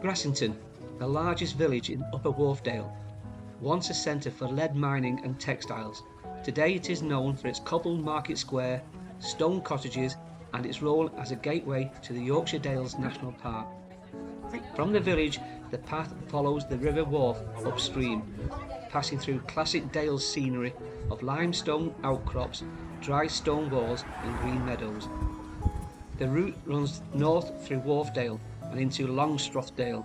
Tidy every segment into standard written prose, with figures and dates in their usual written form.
Grassington, the largest village in Upper Wharfedale, once a centre for lead mining and textiles. Today it is known for its cobbled market square, stone cottages and its role as a gateway to the Yorkshire Dales National Park. From the village, the path follows the River Wharfe upstream, passing through classic Dales scenery of limestone outcrops, dry stone walls and green meadows. The route runs north through Wharfedale and into Longstrothdale,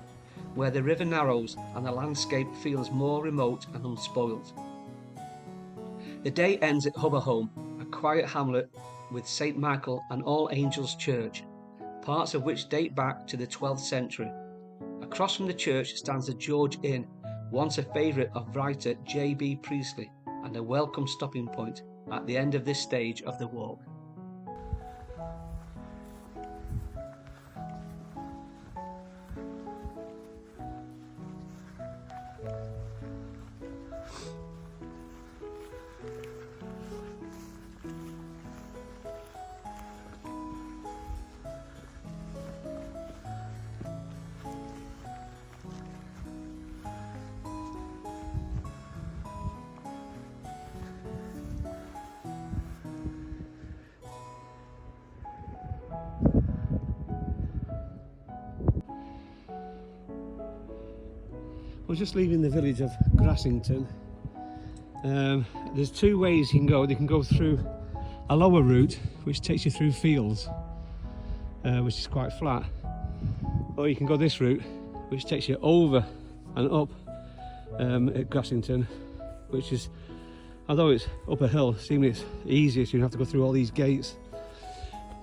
where the river narrows and the landscape feels more remote and unspoilt. The day ends at Hubberholme, a quiet hamlet with St Michael and All Angels Church, parts of which date back to the 12th century. Across from the church stands the George Inn, once a favourite of writer J.B. Priestley and a welcome stopping point at the end of this stage of the walk. We're just leaving the village of Grassington. There's two ways you can go. You can go through a lower route which takes you through fields, which is quite flat, or you can go this route which takes you over and up at Grassington, which is, although it's up a hill, seemingly it's easier, so you don't have to go through all these gates.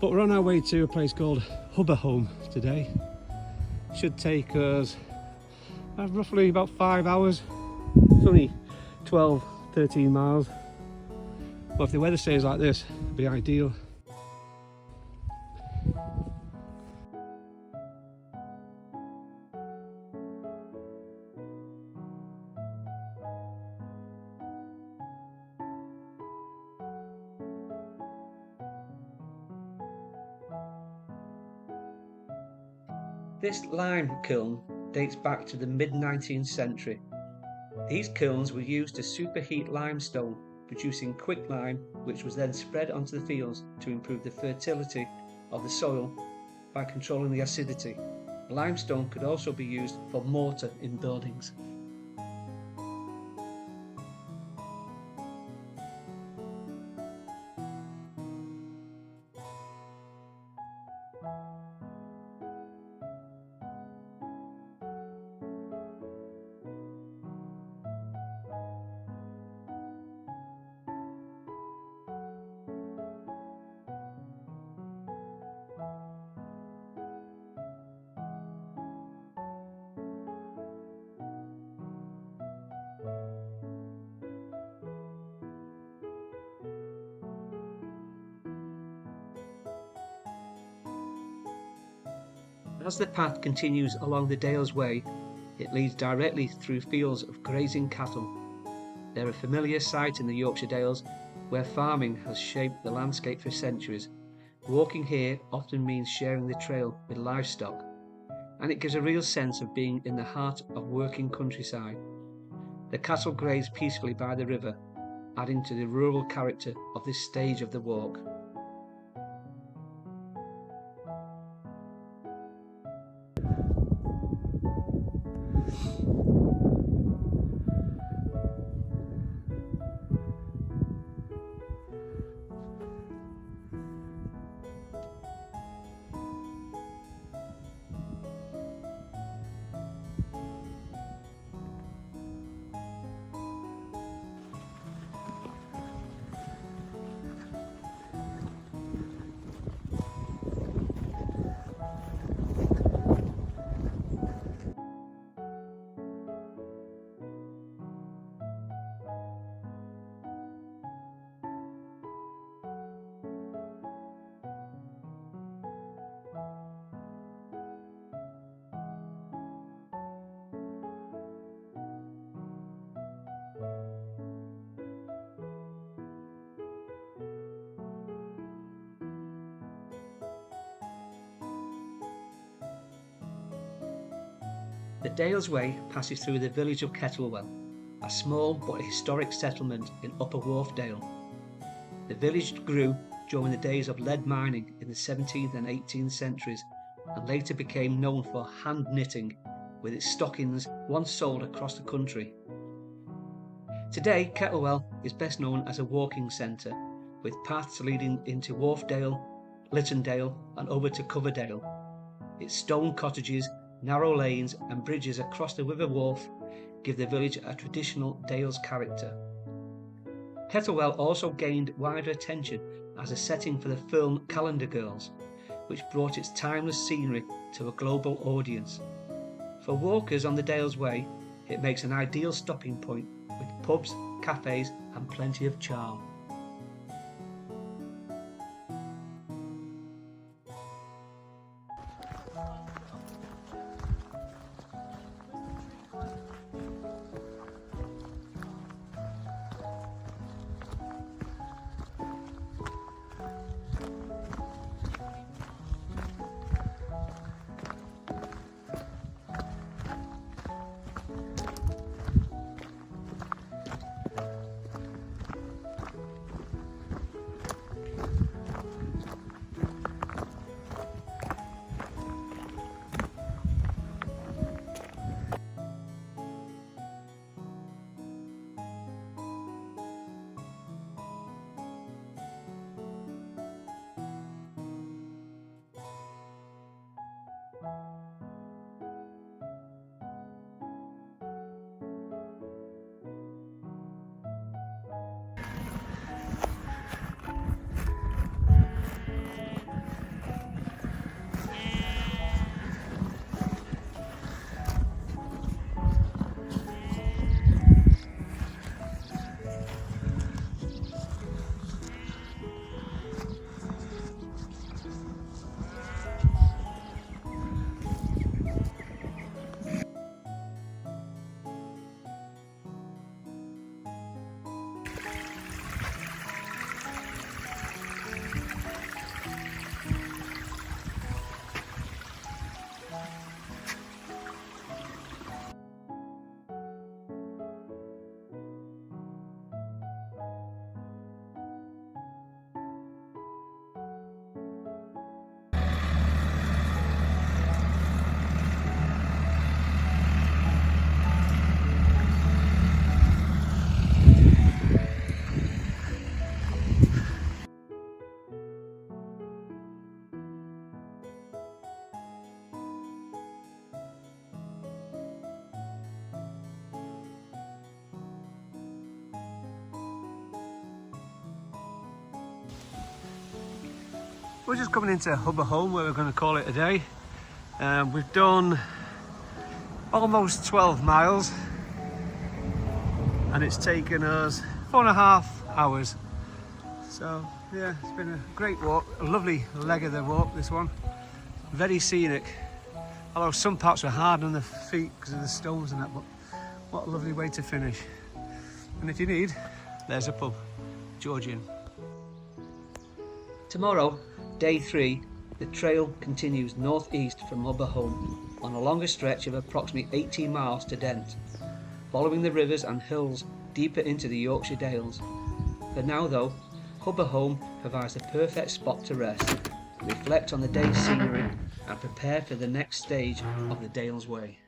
But we're on our way to a place called Hubberholme today. Should take us roughly about 5 hours. It's only 12-13 miles. But if the weather stays like this, it'd be ideal. This lime kiln dates back to the mid-19th century. These kilns were used to superheat limestone, producing quicklime, which was then spread onto the fields to improve the fertility of the soil by controlling the acidity. Limestone could also be used for mortar in buildings. As the path continues along the Dales Way, it leads directly through fields of grazing cattle. They're a familiar sight in the Yorkshire Dales, where farming has shaped the landscape for centuries. Walking here often means sharing the trail with livestock, and it gives a real sense of being in the heart of working countryside. The cattle graze peacefully by the river, adding to the rural character of this stage of the walk. The Dales Way passes through the village of Kettlewell, a small but historic settlement in Upper Wharfe Dale. The village grew during the days of lead mining in the 17th and 18th centuries and later became known for hand knitting, with its stockings once sold across the country. Today, Kettlewell is best known as a walking centre, with paths leading into Wharfedale, Littondale and over to Coverdale. Its stone cottages, narrow lanes and bridges across the River Wharfe give the village a traditional Dales character. Kettlewell also gained wider attention as a setting for the film Calendar Girls, which brought its timeless scenery to a global audience. For walkers on the Dales Way, it makes an ideal stopping point with pubs, cafes and plenty of charm. We're just coming into Hubberholme, where we're going to call it a day. We've done almost 12 miles and it's taken us 4.5 hours. So yeah, it's been a great walk, a lovely leg of the walk, this one. Very scenic, although some parts are hard on the feet because of the stones and that, but what a lovely way to finish. And if you need, there's a pub, Georgian. Tomorrow, Day 3, the trail continues northeast from Hubberholme on a longer stretch of approximately 18 miles to Dent, following the rivers and hills deeper into the Yorkshire Dales. For now though, Hubberholme provides the perfect spot to rest, reflect on the day's scenery and prepare for the next stage of the Dales Way.